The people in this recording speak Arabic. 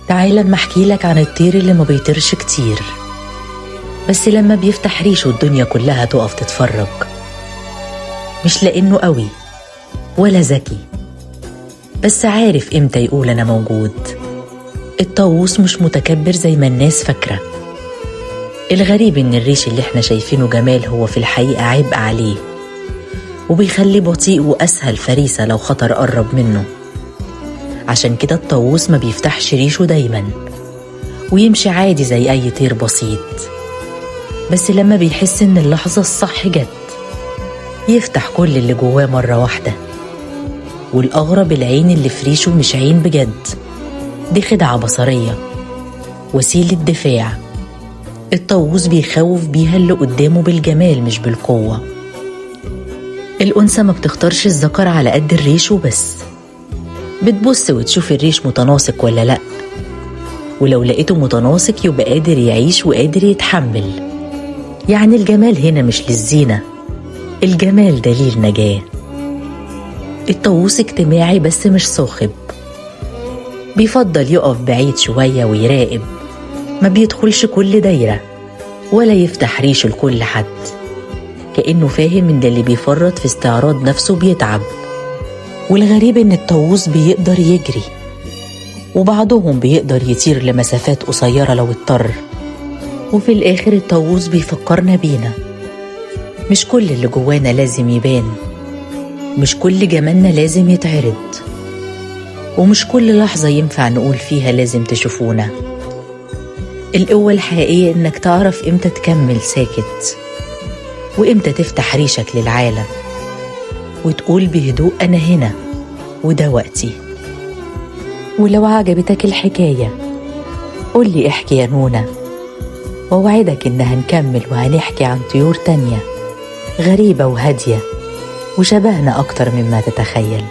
تعال اما احكي لك عن الطير اللي ما بيطيرش كتير، بس لما بيفتح ريشه الدنيا كلها تقف تتفرج. مش لأنه قوي ولا ذكي، بس عارف امتى يقول أنا موجود. الطاووس مش متكبر زي ما الناس فاكرة. الغريب إن الريش اللي احنا شايفينه جمال هو في الحقيقة عبء عليه، وبيخليه بطيء وأسهل فريسة لو خطر قرب منه. عشان كده الطاووس ما بيفتحش ريشه دايما، ويمشي عادي زي أي طير بسيط. بس لما بيحس إن اللحظة الصح جت يفتح كل اللي جواه مرة واحدة. والأغرب العين اللي في ريشه مش عين بجد، دي خدعة بصرية، وسيلة دفاع. الطاووس بيخوف بيها اللي قدامه بالجمال مش بالقوة. الأنثى ما بتختارش الذكر على قد الريش وبس، بتبص وتشوف الريش متناسق ولا لأ، ولو لقيته متناسق يبقى قادر يعيش وقادر يتحمل. يعني الجمال هنا مش للزينة، الجمال دليل نجاة. الطاووس اجتماعي بس مش صاخب، بيفضل يقف بعيد شوية ويراقب، ما بيدخلش كل دايرة ولا يفتح ريشه لكل حد، كأنه فاهم إن اللي بيفرط في استعراض نفسه بيتعب. والغريب إن الطاووس بيقدر يجري، وبعضهم بيقدر يطير لمسافات قصيرة لو اضطر. وفي الآخر الطاووس بيفكرنا بينا، مش كل اللي جوانا لازم يبان، مش كل جمالنا لازم يتعرض، ومش كل لحظة ينفع نقول فيها لازم تشوفونا. القوة الحقيقية إنك تعرف إمتى تكمل ساكت، وإمتى تفتح ريشك للعالم وتقول بهدوء أنا هنا وده وقتي. ولو عجبتك الحكاية قولي احكي يا نونا، ووعدك إن هنكمل وهنحكي عن طيور تانية غريبة وهادية وشبهنا أكتر مما تتخيل.